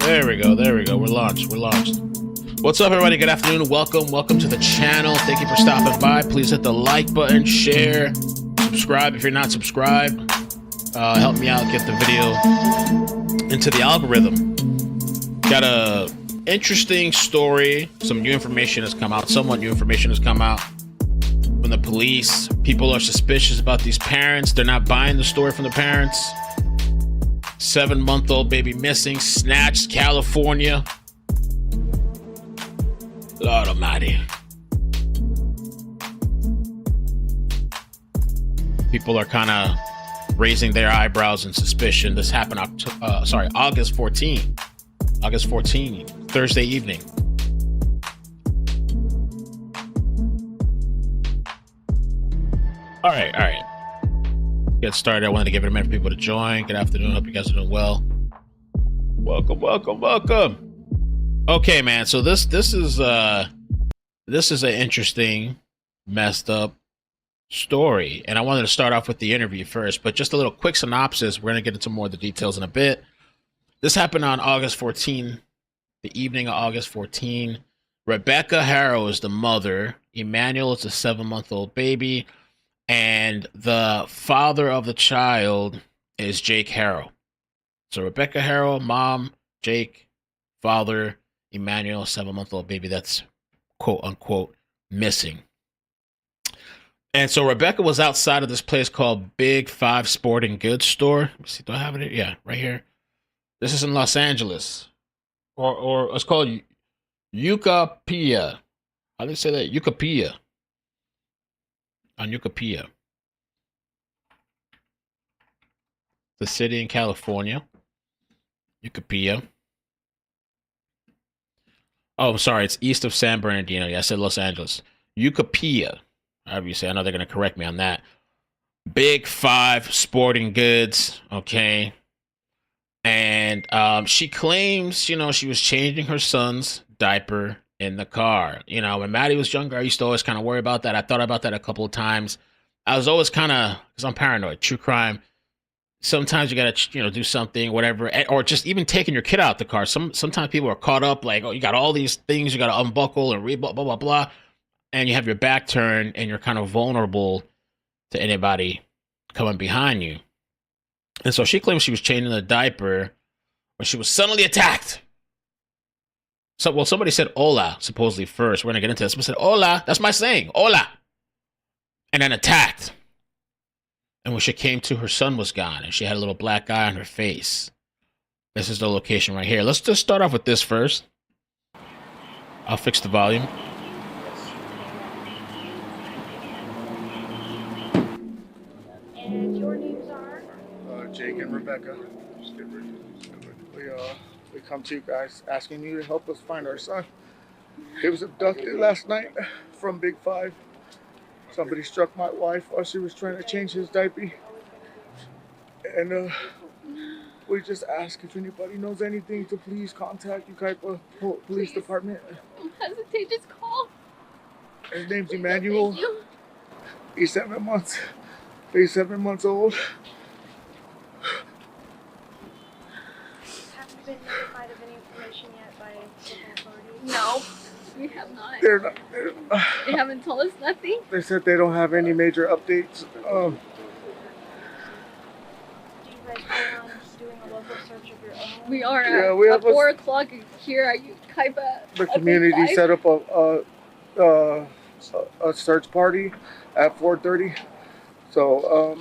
There we go. There we go. We're launched. We're launched. What's up, everybody? Good afternoon. Welcome to the channel. Thank you for stopping by. Please hit the like button, share, subscribe if you're not subscribed. Help me out get the video into the algorithm. Got a interesting story. Some new information has come out. Somewhat new information has come out from the police. People are suspicious about these parents. They're not buying the story from the parents. 7-month-old baby missing, snatched, California. Lord Almighty. People are kind of raising their eyebrows in suspicion. This happened August 14. August 14, Thursday evening. All right. Get started. I wanted to give it a minute for people to join. Good afternoon. Hope you guys are doing well. Welcome. Okay, man. So this is an interesting, messed up story, and I wanted to start off with the interview first. But just a little quick synopsis. We're gonna get into more of the details in a bit. This happened on August 14, the evening of August 14. Rebecca Haro is the mother. Emmanuel is a 7-month-old baby. And the father of the child is Jake Haro. So Rebecca Haro, mom, Jake, father, Emmanuel, 7-month-old baby that's quote unquote missing. And so Rebecca was outside of this place called Big Five Sporting Goods Store. Let me see, do I have it here? Yeah, right here. This is in Los Angeles. Or it's called Yucaipa. How do they say that? Yucaipa. On Yucaipa, the city in California. Yucaipa. Oh, I'm sorry. It's east of San Bernardino. Yeah, I said Los Angeles. Yucaipa. However you say. I know they're going to correct me on that. Big Five Sporting Goods. Okay. And she claims, she was changing her son's diaper in the car. When Maddie was younger, I used to always kind of worry about that. I thought about that a couple of times. I was always kind of, because I'm paranoid, true crime. Sometimes you got to, do something, whatever, or just even taking your kid out the car. Sometimes people are caught up, like, oh, you got all these things, you got to unbuckle and blah, blah, blah, blah. And you have your back turned and you're kind of vulnerable to anybody coming behind you. And so she claims she was changing the diaper when she was suddenly attacked. So, somebody said Hola, supposedly first. We're going to get into this. Somebody said Hola. That's my saying. Hola. And then attacked. And when she came to, her son was gone. And she had a little black eye on her face. This is the location right here. Let's just start off with this first. I'll fix the volume. And your names are? Jake and Rebecca. We come to you guys asking you to help us find our son. He was abducted last night from Big Five. Somebody struck my wife while she was trying to change his diaper. And we just ask if anybody knows anything to please contact Yucaipa Police Department. Don't hesitate, just call. His name's Emmanuel. Thank you. He's 7 months. He's 7 months old. Have you been notified of any information yet by local authorities? No, we have not. They They haven't told us nothing. They said they don't have any major updates. Do you guys plan on doing a local search of your own? We are Yeah, at, we at have 4 o'clock here at Yucaipa. The community set up a search party at 4:30. So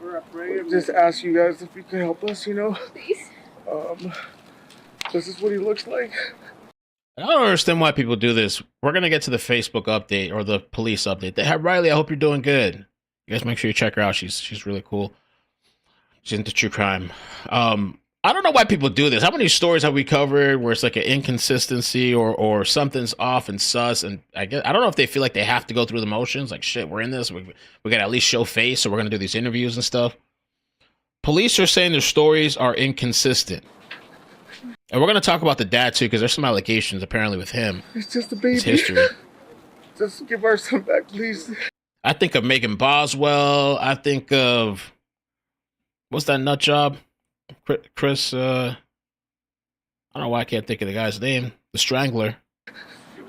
we're just ask you guys if you can help us. Please. This is what he looks like. I don't understand why people do this. We're going to get to the Facebook update or the police update. They have Riley. I hope you're doing good. You guys make sure you check her out. She's really cool. She's into true crime. I don't know why people do this. How many stories have we covered where it's like an inconsistency or something's off and sus? And I don't know if they feel like they have to go through the motions. Like, shit, we're in this. We got to at least show face. So we're going to do these interviews and stuff. Police are saying their stories are inconsistent. And we're going to talk about the dad, too, because there's some allegations, apparently, with him. It's just a baby. His history. Just give our son back, please. I think of Megan Boswell. I think of... What's that nut job? Chris, I don't know why I can't think of the guy's name. The Strangler.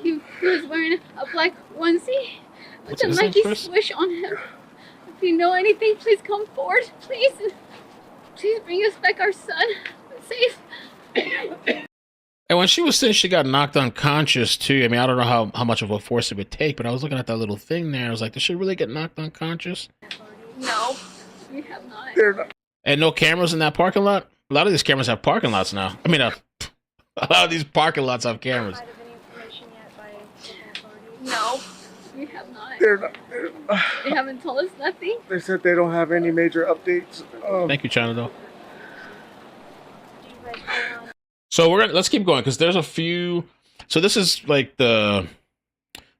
He was wearing a black onesie with What's a his name, Nike Chris? swish on him. If you know anything, please come forward, please. Please bring us back our son safe. And when she was saying she got knocked unconscious too, I mean, I don't know how much of a force it would take, but I was looking at that little thing there. I was like, did she really get knocked unconscious? No, we have not. They're not. And no cameras in that parking lot? A lot of these cameras have parking lots now. I mean, a lot of these parking lots have cameras. Notified of any information yet by local authorities? No, we have not. They're not. They haven't told us nothing. They said they don't have any major updates. Thank you, China, though. Do you guys plan on So let's keep going because there's a few. So this is like some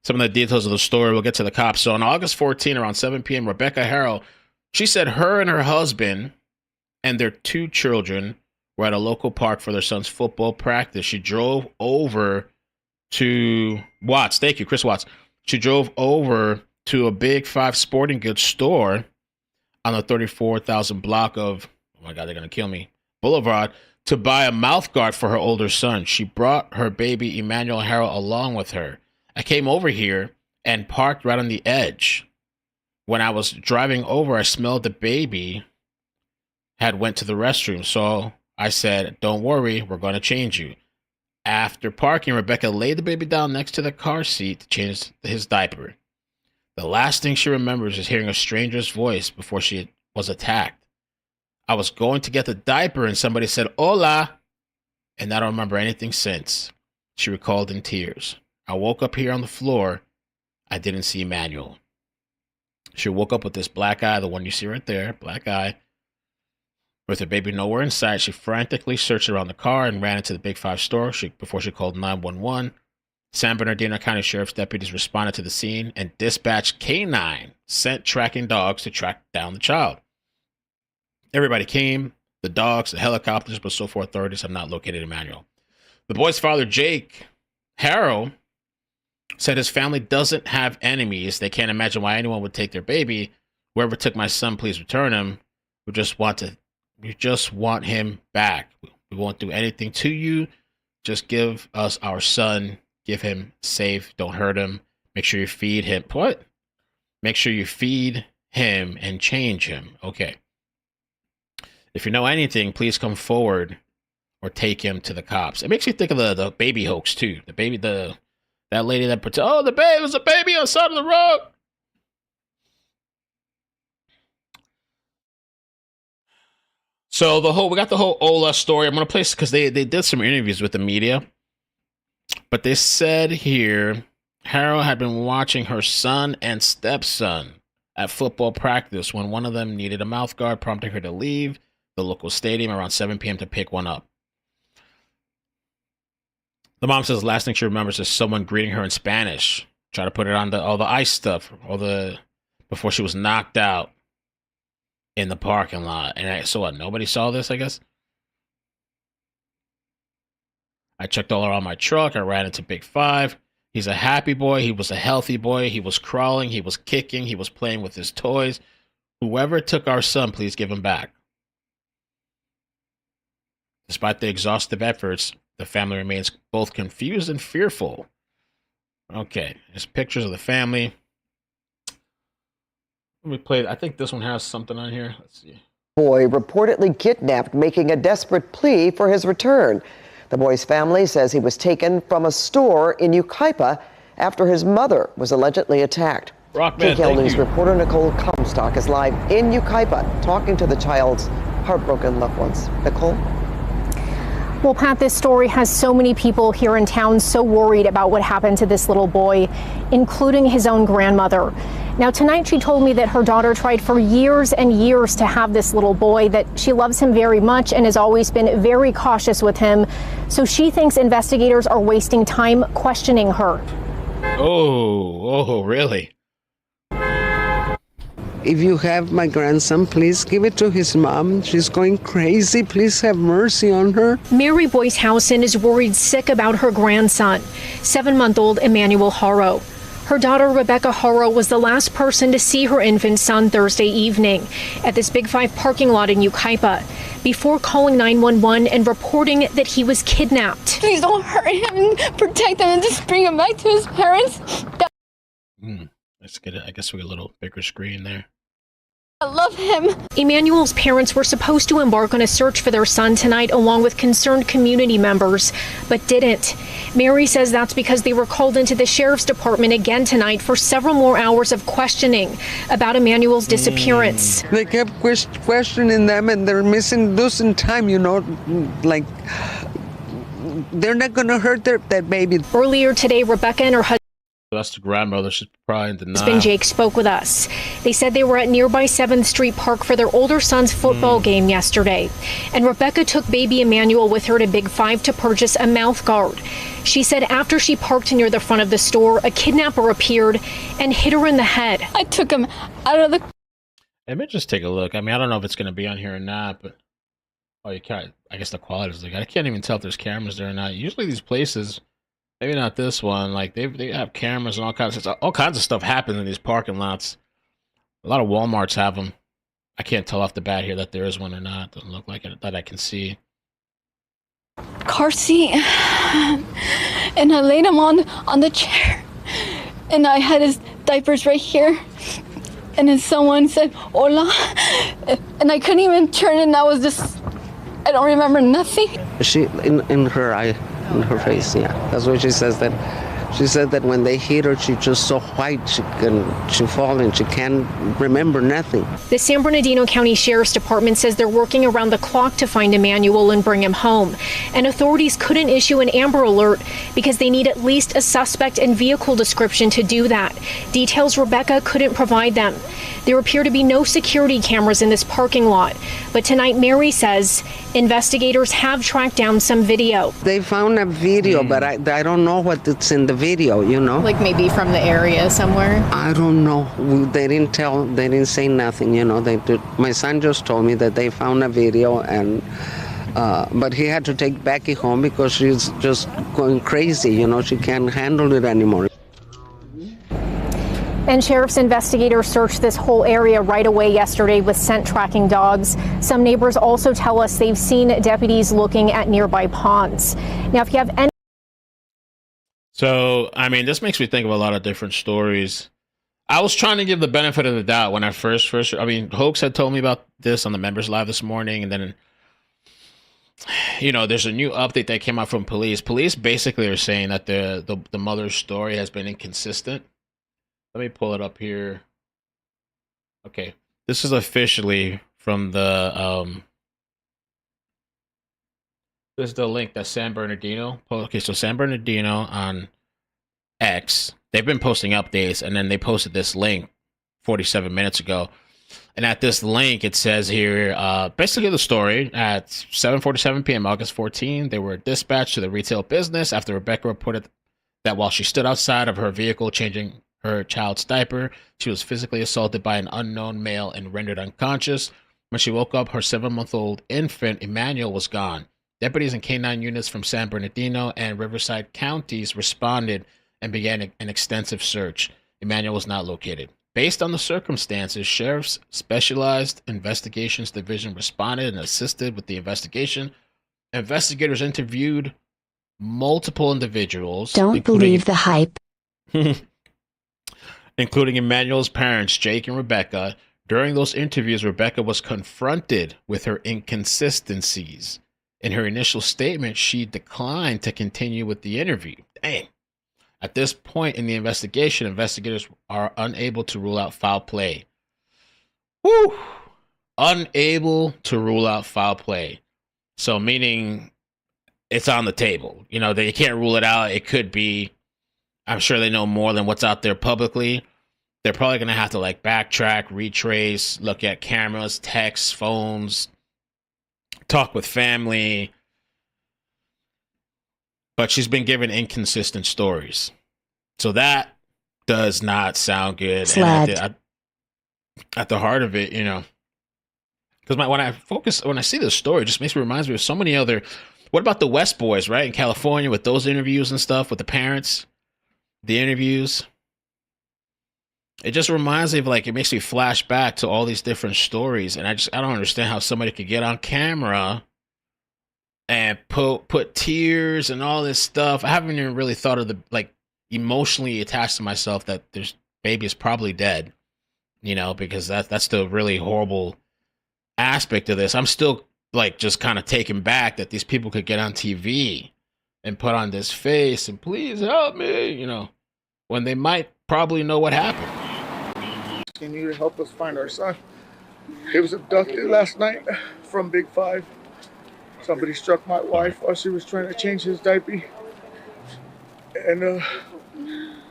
of the details of the story. We'll get to the cops. So on August 14, around 7 p.m., Rebecca Haro, she said her and her husband and their 2 children were at a local park for their son's football practice. She drove over to Watts. Thank you, Chris Watts. She drove over to a Big 5 sporting goods store on the 34,000 block of, oh my God, they're going to kill me, Boulevard, to buy a mouth guard for her older son. She brought her baby Emmanuel Haro along with her. I came over here and parked right on the edge. When I was driving over, I smelled the baby had went to the restroom. So I said, don't worry, we're going to change you. After parking, Rebecca laid the baby down next to the car seat to change his diaper. The last thing she remembers is hearing a stranger's voice before she was attacked. I was going to get the diaper and somebody said, Hola, and I don't remember anything since. She recalled in tears. I woke up here on the floor. I didn't see Emmanuel. She woke up with this black eye, the one you see right there, black eye. With her baby nowhere in sight, she frantically searched around the car and ran into the Big 5 store before she called 911. San Bernardino County Sheriff's deputies responded to the scene and dispatched K9 scent tracking dogs to track down the child. Everybody came, the dogs, the helicopters, but so far authorities have not located Emmanuel. The boy's father, Jake Haro, said his family doesn't have enemies. They can't imagine why anyone would take their baby. Whoever took my son, please return him. We just want him back. We won't do anything to you. Just give us our son. Give him safe. Don't hurt him. Make sure you feed him. What? Make sure you feed him and change him. Okay. If you know anything, please come forward or take him to the cops. It makes me think of the baby hoax too. That lady that pretends, oh, there's a baby on the side of the road. So we got the whole Hola story. I'm gonna play because they did some interviews with the media, but they said here Haro had been watching her son and stepson at football practice when one of them needed a mouth guard, prompting her to leave the local stadium around 7 p.m. to pick one up. The mom says the last thing she remembers is someone greeting her in Spanish, try to put it on all the ice stuff, before she was knocked out in the parking lot. And so what? Nobody saw this, I guess. I checked all around my truck. I ran into Big 5. He's a happy boy. He was a healthy boy. He was crawling. He was kicking. He was playing with his toys. Whoever took our son, please give him back. Despite the exhaustive efforts, the family remains both confused and fearful. Okay, there's pictures of the family. Let me play. I think this one has something on here. Let's see. Boy reportedly kidnapped, making a desperate plea for his return. The boy's family says he was taken from a store in Yucaipa after his mother was allegedly attacked. Rockman, KKL News reporter Nicole Comstock is live in Yucaipa talking to the child's heartbroken loved ones. Nicole? Well, Pat, this story has so many people here in town so worried about what happened to this little boy, including his own grandmother. Now, tonight she told me that her daughter tried for years and years to have this little boy, that she loves him very much and has always been very cautious with him. So she thinks investigators are wasting time questioning her. Oh, really? If you have my grandson, please give it to his mom. She's going crazy. Please have mercy on her. Mary Boyce-Housen is worried sick about her grandson, 7-month-old Emmanuel Haro. Her daughter, Rebecca Haro, was the last person to see her infant son Thursday evening at this Big Five parking lot in Yucaipa before calling 911 and reporting that he was kidnapped. Please don't hurt him and protect him and just bring him back to his parents. Let's get it. I guess we get a little bigger screen there. I love him. Emmanuel's parents were supposed to embark on a search for their son tonight along with concerned community members, but didn't. Mary says that's because they were called into the sheriff's department again tonight for several more hours of questioning about Emmanuel's disappearance. They kept questioning them, and they're losing time, like they're not going to hurt that baby. Earlier today, Rebecca and her husband, That's the grandmother. She's probably in denial. husband Jake spoke with us. They said they were at nearby 7th Street Park for their older son's football game yesterday. And Rebecca took baby Emmanuel with her to Big Five to purchase a mouth guard. She said after she parked near the front of the store, a kidnapper appeared and hit her in the head. I took him out of the... Let me just take a look. I mean, I don't know if it's going to be on here or not, but... Oh, you can't. I guess the quality is like... I can't even tell if there's cameras there or not. Usually these places... Maybe not this one. Like they have cameras and all kinds of stuff happens in these parking lots. A lot of WalMarts have them. I can't tell off the bat here that there is one or not. Doesn't look like it that I can see. car seat, and I laid him on the chair, and I had his diapers right here, and then someone said Hola, and I couldn't even turn, and I was just, I don't remember nothing. She in her eye. In her face, yeah. That's what she says. That she said that when they hit her, she's just so white, she fall and she can't remember nothing. The San Bernardino County Sheriff's Department says they're working around the clock to find Emmanuel and bring him home. And authorities couldn't issue an Amber Alert because they need at least a suspect and vehicle description to do that. Details Rebecca couldn't provide them. There appear to be no security cameras in this parking lot. But tonight, Mary says investigators have tracked down some video. They found a video, but I don't know what it's in the video, Like maybe from the area somewhere? I don't know. They didn't say nothing, My son just told me that they found a video, and but he had to take Becky home because she's just going crazy, she can't handle it anymore. And sheriff's investigators searched this whole area right away yesterday with scent tracking dogs. Some neighbors also tell us they've seen deputies looking at nearby ponds. Now, if you have any... So, I mean, this makes me think of a lot of different stories. I was trying to give the benefit of the doubt when I first, Hoax had told me about this on the members live this morning. And then, there's a new update that came out from police. Police basically are saying that the mother's story has been inconsistent. Let me pull it up here. Okay, this is officially from the this is the link that San Bernardino. Okay, so San Bernardino on X, they've been posting updates, and then they posted this link 47 minutes ago. And at this link, it says here, basically the story, at 7:47 p.m. August 14, they were dispatched to the retail business after Rebecca reported that while she stood outside of her vehicle changing her child's diaper, she was physically assaulted by an unknown male and rendered unconscious. When she woke up, her 7-month-old infant, Emmanuel, was gone. Deputies and K-9 units from San Bernardino and Riverside counties responded and began an extensive search. Emmanuel was not located. Based on the circumstances, Sheriff's Specialized Investigations Division responded and assisted with the investigation. Investigators interviewed multiple individuals. Don't believe the hype. Including Emmanuel's parents, Jake and Rebecca. During those interviews, Rebecca was confronted with her inconsistencies. In her initial statement, she declined to continue with the interview. Dang. At this point in the investigation, investigators are unable to rule out foul play. Woo! Unable to rule out foul play. So meaning it's on the table. They can't rule it out. It could be... I'm sure they know more than what's out there publicly. They're probably going to have to backtrack, retrace, look at cameras, texts, phones, talk with family. But she's been given inconsistent stories. So that does not sound good. And at the heart of it, because when I see this story, it just reminds me of so many other... What about the West Boys, right? In California with those interviews and stuff with the parents? The interviews, It just reminds me of, like, it makes me flash back to all these different stories, and I don't understand how somebody could get on camera and put tears and all this stuff. I haven't even really thought of the, like, emotionally attached to myself that there's baby is probably dead, you know, because that's the really horrible aspect of this. I'm still, like, just kind of taken back that these people could get on TV and put on this face and please help me, you know, when they might probably know what happened. Asking you to help us find our son. He was abducted last night from Big 5. Somebody struck my wife while she was trying to change his diaper. And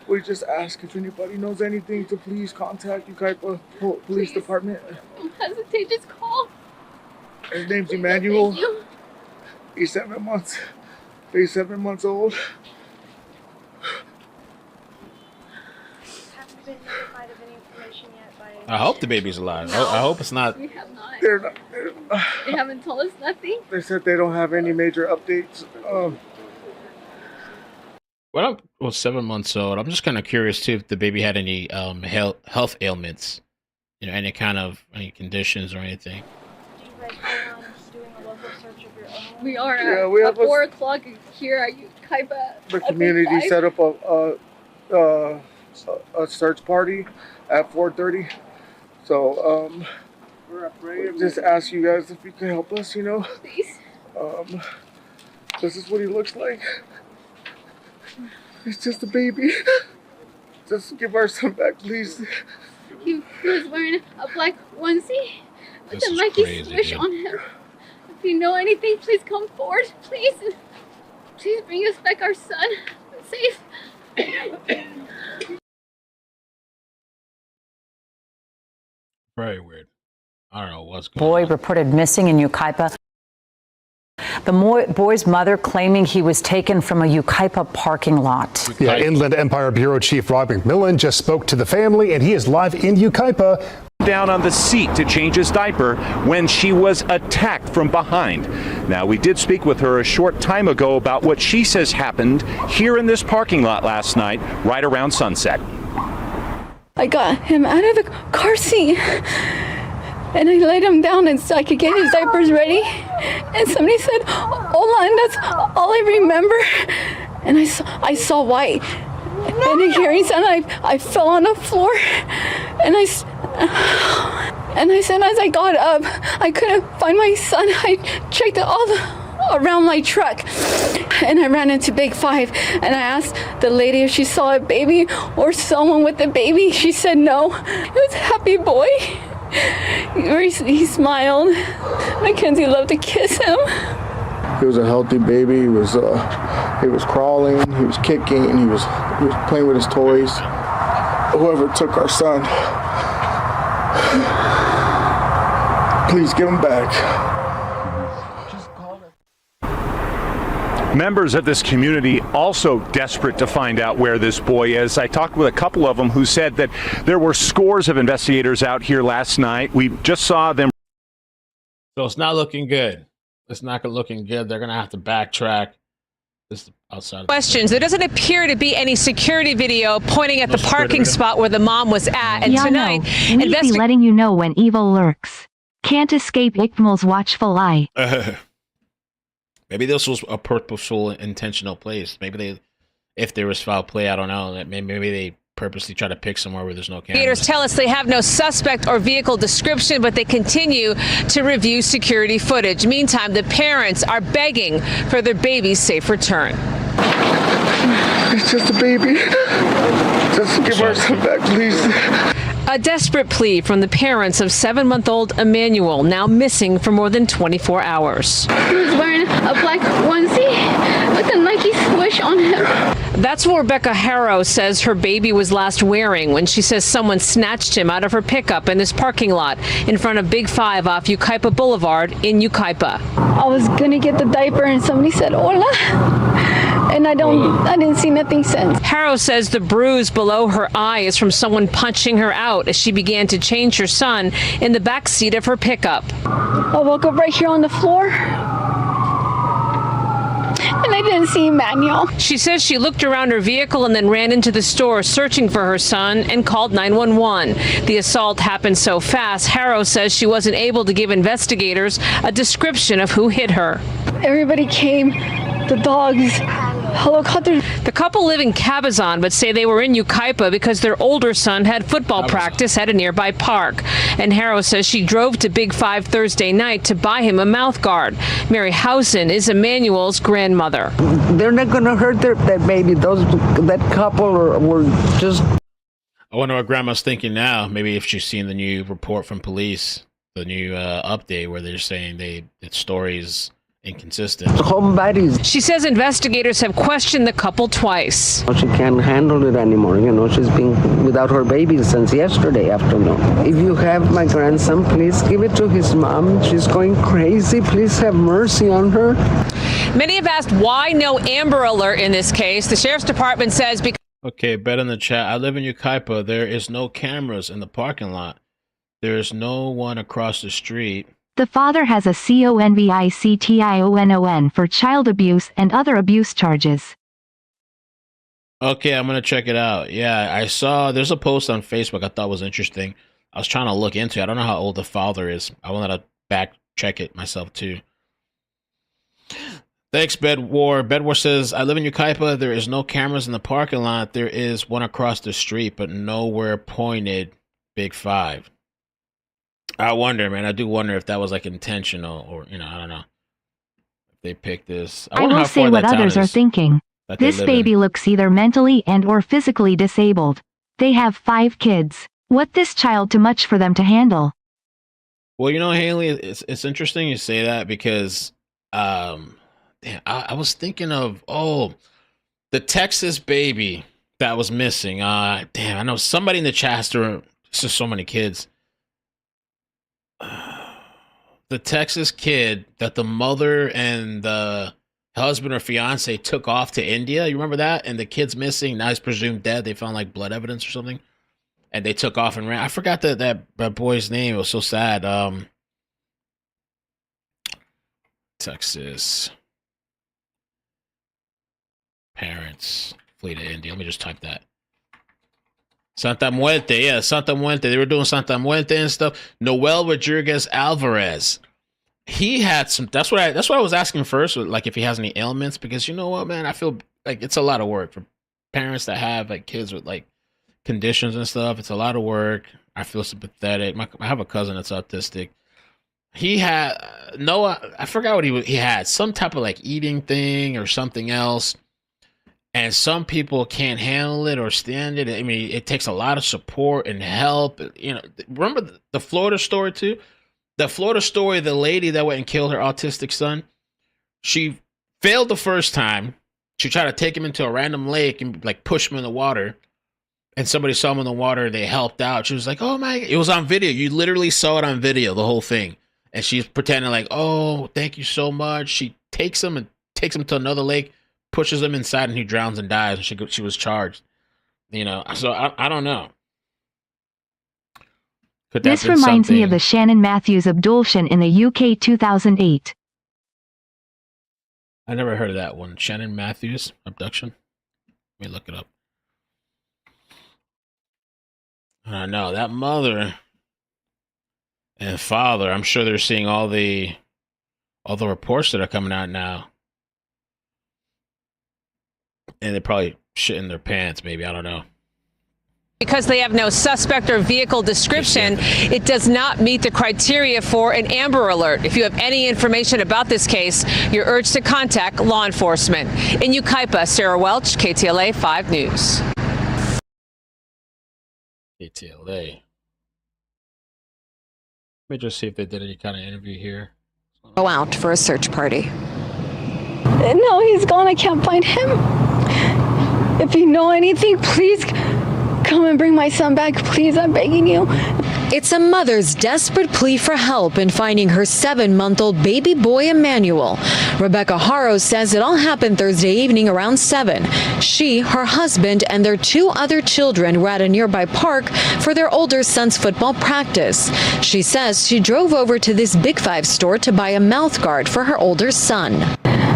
we just ask if anybody knows anything to please contact Yucaipa Police Department. Don't hesitate, just call. His name's Emmanuel. He's 7 months. He's 7 months old. Haven't been notified of any information yet by... I hope the baby's alive. I hope it's not. We have not. They're not. They haven't told us nothing. They said they don't have any major updates. Well, 7 months old. I'm just kind of curious too if the baby had any health ailments, you know, any conditions or anything. Do you guys plan on doing a local search of your own? We are Yeah, we at have 4 o'clock here at Yucaipa. The community set up a search party at 4:30. So we just ask you guys if you can help us. You know, Please. this is what he looks like. He's just a baby. Just give our son back, please. He was wearing a black onesie with This a is Nike crazy, swoosh dude. on him. If you know anything, please come forward. Please. Please bring us back our son. Safe. Very weird. I don't know what's going Boy on. reported missing in Yucaipa. The boy's mother claiming he was taken from a Yucaipa parking lot. Yeah, Inland Empire Bureau Chief Rob McMillan just spoke to the family, and he is live in Yucaipa. Down on the seat to change his diaper when she was attacked from behind. Now, we did speak with her a short time ago about what she says happened here in this parking lot last night, right around sunset. I got him out of the car seat and I laid him down and so I could get his diapers ready. And somebody said, Hola, and that's all I remember. And I saw white. And hearing sound, I fell on the floor and I said, as I got up, I couldn't find my son. I checked around my truck and I ran into Big 5 and I asked the lady if she saw a baby or someone with a baby. She said no. It was a happy boy. He smiled. Mackenzie loved to kiss him. He was a healthy baby. He was crawling. He was kicking. He was playing with his toys. Whoever took our son, please give him back. Members of this community also desperate to find out where this boy is. I talked with a couple of them who said that there were scores of investigators out here last night. We just saw them. So it's not looking good. It's not looking good. They're going to have to backtrack. This is outside. Questions. There doesn't appear to be any security video pointing at the parking spot where the mom was at. And tonight, we'd be letting you know when evil lurks. Can't escape Iqbal's watchful eye. Maybe this was a purposeful, intentional place. Maybe if there was foul play, I don't know. Maybe they purposely try to pick somewhere where there's no cameras. Investigators tell us they have no suspect or vehicle description, but they continue to review security footage. Meantime, the parents are begging for their baby's safe return. It's just a baby. Just give our son back, please. A desperate plea from the parents of 7-month-old Emmanuel, now missing for more than 24 hours. He was wearing a black onesie with a Nike swoosh on him. That's what Rebecca Haro says her baby was last wearing when she says someone snatched him out of her pickup in this parking lot in front of Big 5 off Yucaipa Boulevard in Yucaipa. I was gonna get the diaper and somebody said, Hola. And I didn't see nothing since. Haro says the bruise below her eye is from someone punching her out as she began to change her son in the back seat of her pickup. I woke up right here on the floor. And and I didn't see Emmanuel. She says she looked around her vehicle and then ran into the store searching for her son and called 911. The assault happened so fast, Haro says she wasn't able to give investigators a description of who hit her. Everybody came, the dogs, helicopters. The couple live in Cabazon, but say they were in Yucaipa because their older son had football practice at a nearby park. And Haro says she drove to Big 5 Thursday night to buy him a mouth guard. Mary Housen is Emmanuel's grandmother. They're not going to hurt that baby. That couple were just... I wonder what Grandma's thinking now. Maybe if she's seen the new report from police, the new update where they're saying the story's inconsistent. Home buddies. She says investigators have questioned the couple twice. She can't handle it anymore. She's been without her baby since yesterday afternoon. If you have my grandson, please give it to his mom. She's going crazy. Please have mercy on her. Many have asked why no Amber Alert in this case. The Sheriff's Department says because... Okay, bet in the chat. I live in Yucaipa. There is no cameras in the parking lot. There is no one across the street. The father has a conviction for child abuse and other abuse charges. Okay, I'm going to check it out. Yeah, I saw there's a post on Facebook I thought was interesting. I was trying to look into it. I don't know how old the father is. I wanted to back check it myself too. Thanks, Bedwar. Bedwar says, I live in Yucaipa. There is no cameras in the parking lot. There is one across the street, but nowhere pointed Big 5. I wonder, man. I do wonder if that was like intentional or, I don't know. If they picked this. I will say what others are thinking. This baby looks either mentally and or physically disabled. They have 5 kids. What this child too much for them to handle? Well, Haley, it's interesting you say that because I was thinking of, the Texas baby that was missing. I know somebody in the chat has to, it's just so many kids. The Texas kid that the mother and the husband or fiance took off to India. You remember that? And the kid's missing. Now he's presumed dead. They found like blood evidence or something. And they took off and ran. I forgot that boy's name. It was so sad. Texas parents flee to India. Let me just type that. Santa Muerte, yeah, Santa Muerte. They were doing Santa Muerte and stuff. Noel Rodriguez Alvarez. He had some. That's what I was asking first, like if he has any ailments, because you know what, man, I feel like it's a lot of work for parents that have like kids with like conditions and stuff. It's a lot of work. I feel sympathetic. I have a cousin that's autistic. He had Noah. I forgot what he had. Some type of like eating thing or something else. And some people can't handle it or stand it. I mean, it takes a lot of support and help. Remember the Florida story too? The Florida story, the lady that went and killed her autistic son, she failed the first time. She tried to take him into a random lake and like push him in the water. And somebody saw him in the water. They helped out. She was like, oh my, it was on video. You literally saw it on video, the whole thing. And she's pretending like, oh, thank you so much. She takes him to another lake, pushes him inside, and he drowns and dies. And she was charged. So I don't know. This reminds me of the Shannon Matthews abduction in the UK 2008. I never heard of that one. Shannon Matthews abduction. Let me look it up. I don't know. That mother and father, I'm sure they're seeing all the reports that are coming out now. And they're probably shitting their pants, maybe. I don't know. Because they have no suspect or vehicle description, it does not meet the criteria for an Amber Alert. If you have any information about this case, you're urged to contact law enforcement. In Yucaipa, Sarah Welch, KTLA 5 News. KTLA. Let me just see if they did any kind of interview here. Go out for a search party. No, he's gone. I can't find him. If you know anything, please come and bring my son back. Please, I'm begging you. It's a mother's desperate plea for help in finding her 7-month-old baby boy, Emmanuel. Rebecca Haro says it all happened Thursday evening around 7. She, her husband, and their 2 other children were at a nearby park for their older son's football practice. She says she drove over to this Big 5 store to buy a mouth guard for her older son.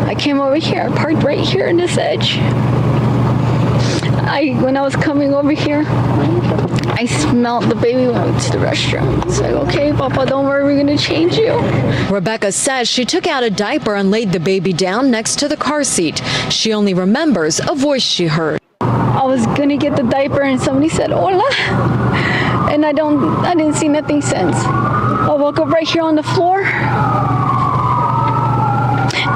I came over here. I parked right here in this edge. When I was coming over here, I smelled the baby went to the restroom. It's like, okay, Papa, don't worry, we're gonna change you. Rebecca says she took out a diaper and laid the baby down next to the car seat. She only remembers a voice she heard. I was gonna get the diaper and somebody said, Hola. And I didn't see nothing since. I woke up right here on the floor.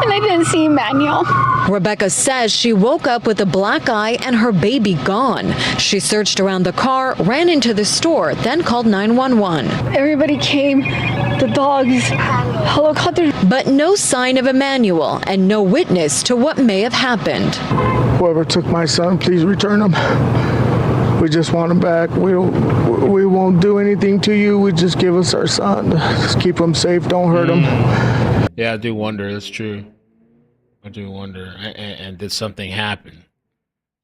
And I didn't see Emmanuel. Rebecca says she woke up with a black eye and her baby gone. She searched around the car, ran into the store, then called 911. Everybody came, the dogs, helicopters. But no sign of Emmanuel and no witness to what may have happened. Whoever took my son, please return him. We just want him back. We won't do anything to you. We just give us our son. Just keep him safe. Don't hurt him. Yeah, I do wonder. That's true. I do wonder. And did something happen?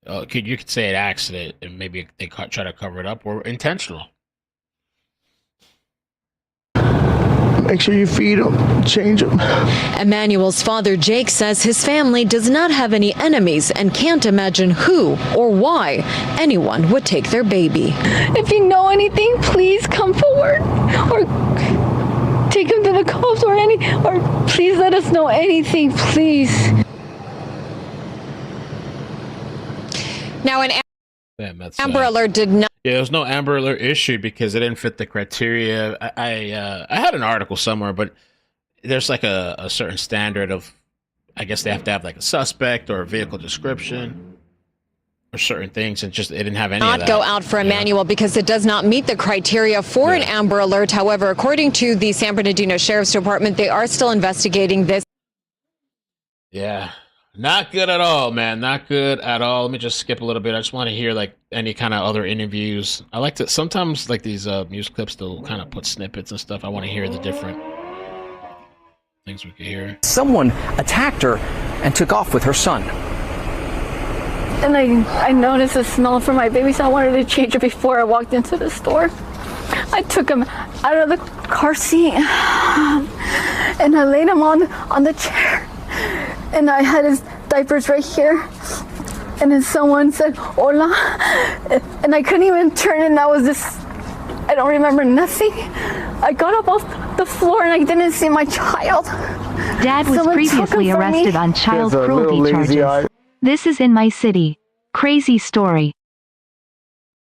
You could say an accident, and maybe they try to cover it up, or intentional. Make sure you feed him, change him. Emmanuel's father, Jake, says his family does not have any enemies and can't imagine who or why anyone would take their baby. If you know anything, please come forward or take him to the cops or please let us know anything, please. Now, an Amber Alert did not. Yeah, there was no Amber Alert issued because it didn't fit the criteria. I had an article somewhere, but there's like a certain standard of, I guess they have to have like a suspect or a vehicle description or certain things, and just it didn't have any of that. Not go out for Emmanuel because it does not meet the criteria for an Amber Alert. However, according to the San Bernardino Sheriff's Department, they are still investigating this. Yeah. Not good at all, man. Not good at all. Let me just skip a little bit. I just want to hear like any kind of other interviews. I like to sometimes like these music clips. They'll kind of put snippets and stuff. I want to hear the different things we could hear. Someone attacked her and took off with her son. And I noticed a smell from my baby, so I wanted to change it before I walked into the store. I took him out of the car seat and I laid him on the chair. And I had his diapers right here. And then someone said, Hola. And I couldn't even turn, and I don't remember nothing. I got up off the floor and I didn't see my child. Dad was previously arrested on child cruelty charges. This is in my city. Crazy story.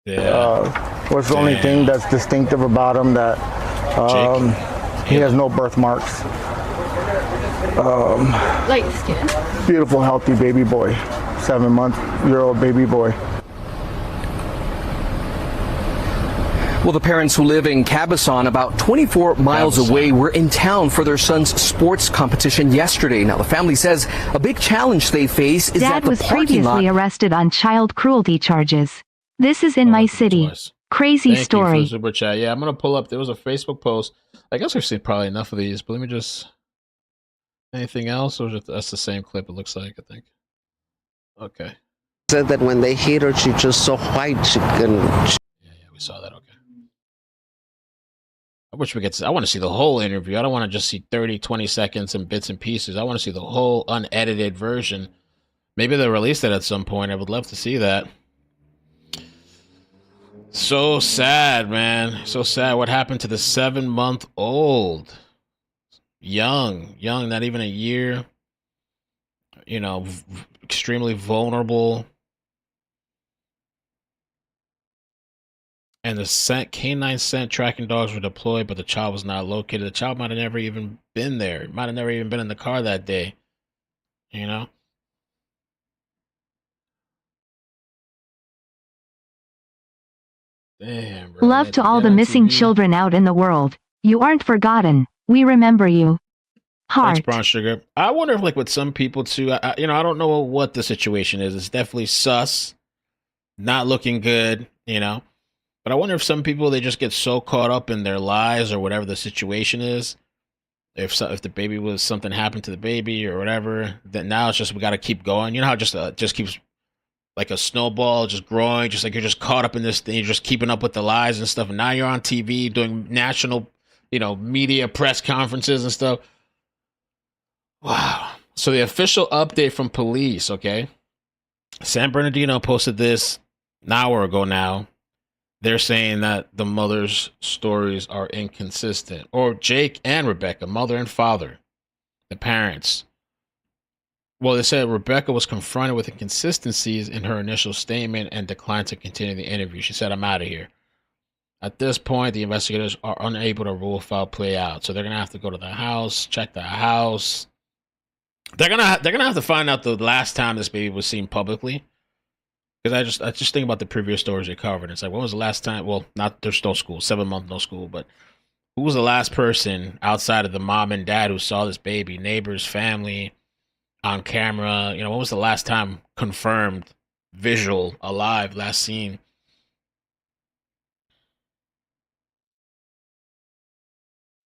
Yeah. What's the only thing that's distinctive about him that he has no birthmarks. Light skin. Beautiful, healthy baby boy. 7-month-old baby boy. Well, the parents who live in Cabazon, about 24 miles away, were in town for their son's sports competition yesterday. Now, the family says a big challenge they face is that Dad was previously arrested on child cruelty charges. This is in my city. Crazy story. You for the super chat. Yeah, I'm gonna pull up. There was a Facebook post. I guess we've seen probably enough of these, but let me just. Anything else, or that's the same clip? It looks like. I think. Okay. Said that when they hit her, she just so white. Yeah, we saw that. Okay. I wish we could. I want to see the whole interview. I don't want to just see 30, 20 seconds and bits and pieces. I want to see the whole unedited version. Maybe they'll release that at some point. I would love to see that. So sad, man. So sad. What happened to the 7-month-old? Young, not even a year. You know, extremely vulnerable. And the canine scent tracking dogs were deployed, but the child was not located. The child might have never even been there. Might have never even been in the car that day. You know? Damn, bro. Love to all the missing children out in the world. You aren't forgotten. We remember you. Heart. Thanks, Brown Sugar. I wonder if, like, with some people too, I don't know what the situation is. It's definitely sus, not looking good, you know. But I wonder if some people, they just get so caught up in their lives or whatever the situation is. If the baby was something happened to the baby or whatever, that now it's just we got to keep going. You know how it just keeps like a snowball just growing, just like you're just caught up in this thing, you're just keeping up with the lies and stuff. And now you're on TV doing national, media press conferences and stuff. Wow. So the official update from police, okay? San Bernardino posted this an hour ago now. They're saying that the mother's stories are inconsistent. Or Jake and Rebecca, mother and father, the parents. Well, they said Rebecca was confronted with inconsistencies in her initial statement and declined to continue the interview. She said, "I'm out of here." At this point, the investigators are unable to rule foul play out. So they're going to have to go to the house, check the house. They're gonna have to find out the last time this baby was seen publicly. Because I just think about the previous stories they covered. It's like, when was the last time? Well, not there's no school, 7 months no school, but who was the last person outside of the mom and dad who saw this baby? Neighbors, family, on camera. You know, when was the last time confirmed, visual, alive, last seen?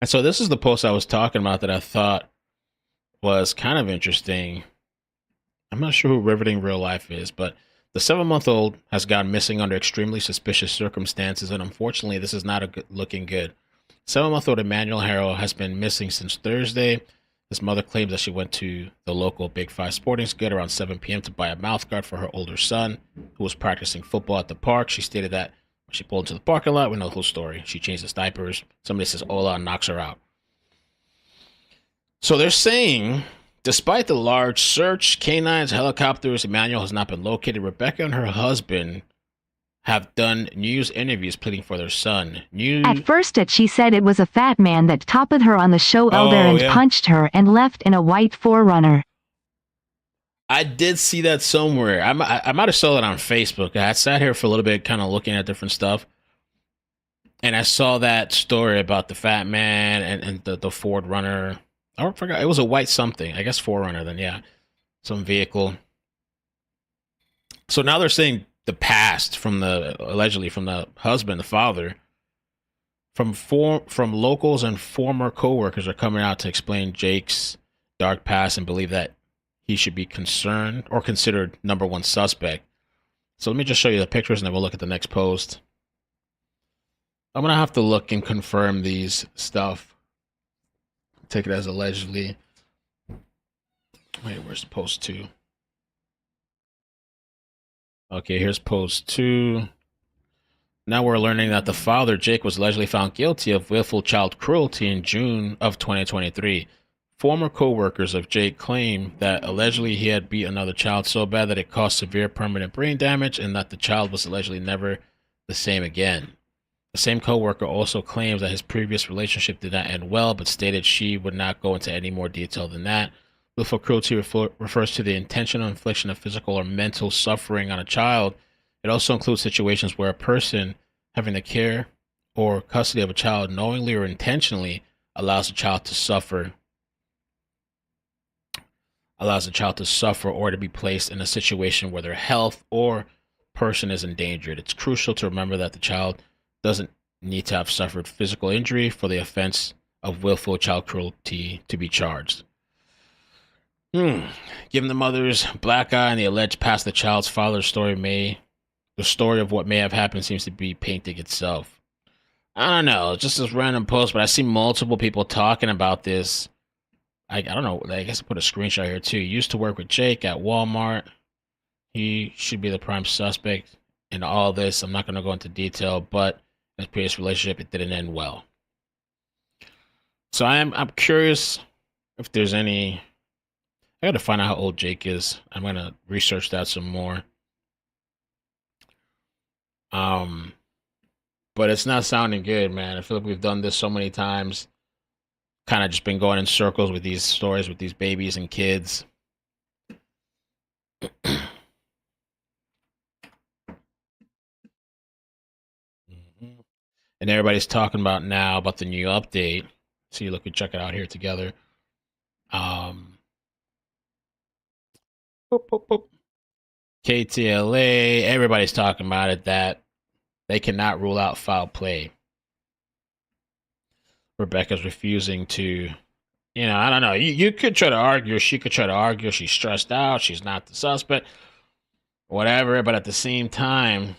And so this is the post I was talking about that I thought was kind of interesting. I'm not sure who Riveting Real Life is, but the 7-month-old has gone missing under extremely suspicious circumstances, and unfortunately, this is not looking good. 7-month-old Emmanuel Haro has been missing since Thursday. His mother claims that she went to the local Big 5 sporting goods around 7 p.m. to buy a mouthguard for her older son, who was practicing football at the park. She stated that when she pulled into the parking lot, we know the whole story. She changed his diapers. Somebody says Hola and knocks her out. So they're saying, despite the large search, canines, helicopters, Emmanuel has not been located. Rebecca and her husband have done news interviews pleading for their son. At first she said it was a fat man that toppled her on the show elder and punched her and left in a white 4Runner. I did see that somewhere. I might have saw it on Facebook. I sat here for a little bit kind of looking at different stuff. And I saw that story about the fat man and the Ford Runner. I forgot. It was a white something. I guess 4Runner then, yeah. Some vehicle. So now they're saying the past allegedly from the husband, the father, from locals and former co-workers are coming out to explain Jake's dark past and believe that he should be concerned or considered number one suspect. So let me just show you the pictures and then we'll look at the next post. I'm going to have to look and confirm these stuff. Take it as allegedly. Wait, where's post 2? Okay, here's post 2. Now we're learning that the father, Jake, was allegedly found guilty of willful child cruelty in June of 2023. Former co-workers of Jake claim that allegedly he had beat another child so bad that it caused severe permanent brain damage and that the child was allegedly never the same again. The same co-worker also claims that his previous relationship did not end well, but stated she would not go into any more detail than that. Willful cruelty refers to the intentional infliction of physical or mental suffering on a child. It also includes situations where a person having the care or custody of a child knowingly or intentionally allows the child to suffer or to be placed in a situation where their health or person is endangered. It's crucial to remember that the child doesn't need to have suffered physical injury for the offense of willful child cruelty to be charged. Given the mother's black eye and the alleged past the child's father's story, the story of what may have happened seems to be painting itself. I don't know, just this random post, but I see multiple people talking about this. I don't know, I guess I put a screenshot here too. He used to work with Jake at Walmart. He should be the prime suspect in all this. I'm not going to go into detail, but in his previous relationship, it didn't end well. So I'm curious if there's any. I got to find out how old Jake is. I'm going to research that some more. But it's not sounding good, man. I feel like we've done this so many times. Kind of just been going in circles with these stories with these babies and kids. And everybody's talking about now about the new update. So you look, we check it out here together. KTLA, everybody's talking about it, that they cannot rule out foul play. Rebecca's refusing to, I don't know. You could try to argue, she could try to argue, she's stressed out, she's not the suspect, whatever, but at the same time,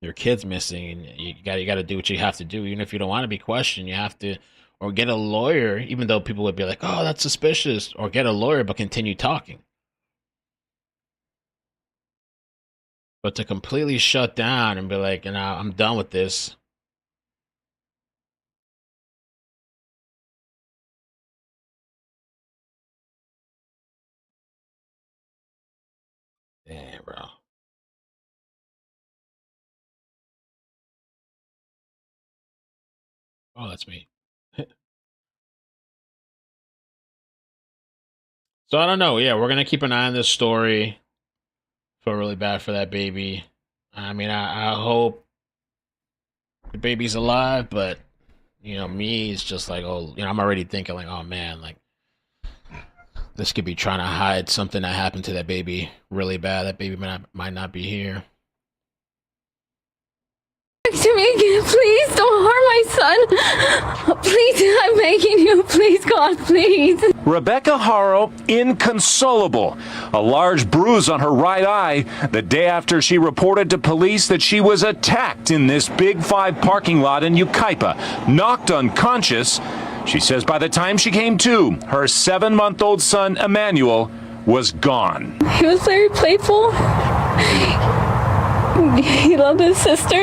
your kid's missing, and you got to do what you have to do. Even if you don't want to be questioned, you have to, or get a lawyer, even though people would be like, oh, that's suspicious, or get a lawyer but continue talking. But to completely shut down and be like, you know, I'm done with this. Damn, bro. Oh, that's me. So I don't know. Yeah, we're gonna keep an eye on this story. Feel really bad for that baby. I mean, I hope the baby's alive, but you know, me is just like, oh, you know, I'm already thinking like, oh man, like this could be trying to hide something that happened to that baby really bad. That baby might not be here. To me again, please don't harm my son. Please, I'm begging you. Please, God, please. Rebecca Haro, inconsolable. A large bruise on her right eye the day after she reported to police that she was attacked in this Big 5 parking lot in Yucaipa, knocked unconscious. She says by the time she came to, her 7-month-old son, Emmanuel, was gone. He was very playful. He loved his sister.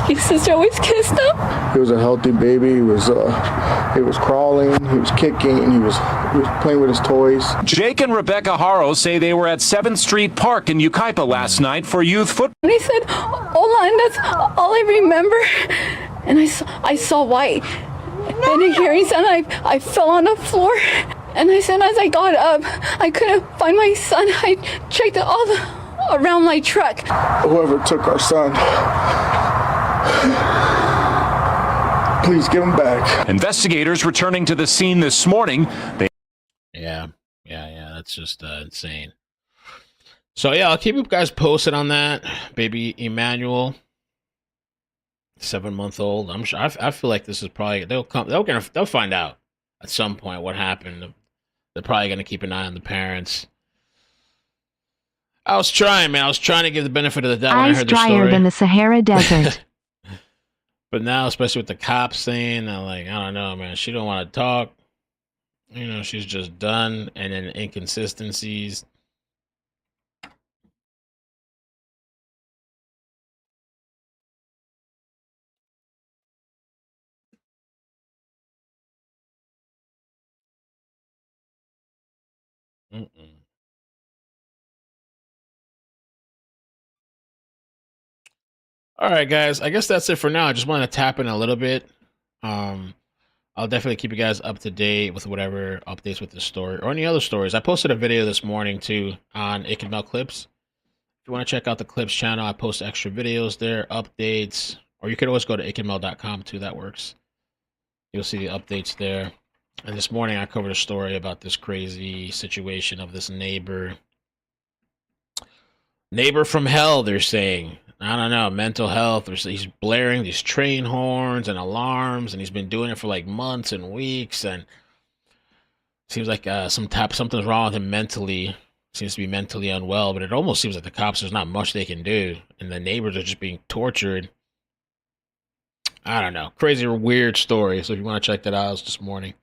His sister always kissed him. He was a healthy baby. He was crawling. He was kicking. He was playing with his toys. Jake and Rebecca Haro say they were at 7th Street Park in Yucaipa last night for youth football. And he said, Hola, and that's all I remember. And I saw white. And a hearing sound, I fell on the floor. And I said, as I got up, I couldn't find my son. I checked around my truck. Whoever took our son, please give him back. Investigators returning to the scene this morning. Yeah, that's just insane. So yeah, I'll keep you guys posted on that. Baby Emmanuel, 7-month-old. I'm sure. I feel like this is probably they'll find out at some point what happened. They're probably gonna keep an eye on the parents. I was trying, man. I was trying to give the benefit of the doubt when I heard the story. Eyes drier than the Sahara Desert. But now, especially with the cops saying, I'm like, I don't know, man. She don't want to talk. You know, she's just done, and then inconsistencies. All right, guys. I guess that's it for now. I just want to tap in a little bit. I'll definitely keep you guys up to date with whatever updates with this story or any other stories. I posted a video this morning too on It Can Melt Clips. If you want to check out the Clips channel, I post extra videos there, updates, or you could always go to itcanmelt.com too. That works. You'll see the updates there. And this morning I covered a story about this crazy situation of this neighbor from hell, they're saying. I don't know, mental health. He's blaring these train horns and alarms, and he's been doing it for like months and weeks, and seems like something's wrong with him mentally. Seems to be mentally unwell, but it almost seems like the cops, there's not much they can do, and the neighbors are just being tortured. I don't know. Crazy, weird story. So if you want to check that out, it was this morning.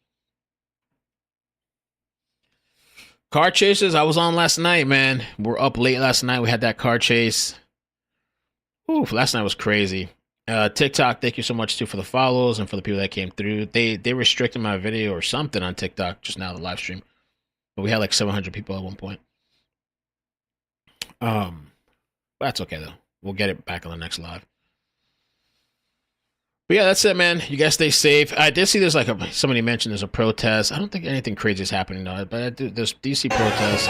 Car chases, I was on last night, man. We're up late last night. We had that car chase. Oof, last night was crazy. TikTok, thank you so much too for the follows and for the people that came through. They restricted my video or something on TikTok just now, the live stream. But we had like 700 people at one point. That's okay though. We'll get it back on the next live. But yeah, that's it, man. You guys stay safe. I did see there's like somebody mentioned there's a protest. I don't think anything crazy is happening though, but there's DC protests.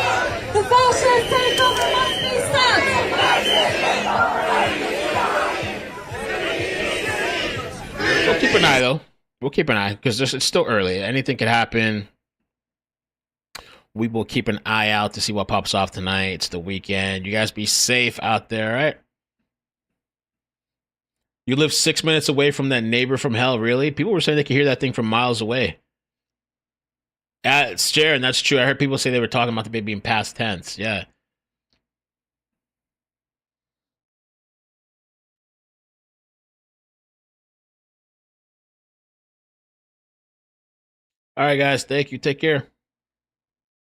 The fascist takeover must be stopped. We'll keep an eye though. We'll keep an eye because it's still early. Anything could happen. We will keep an eye out to see what pops off tonight. It's the weekend. You guys be safe out there, all right? You live 6 minutes away from that neighbor from hell, really? People were saying they could hear that thing from miles away. It's Sharon, that's true. I heard people say they were talking about the baby being past tense. Yeah. All right, guys. Thank you. Take care.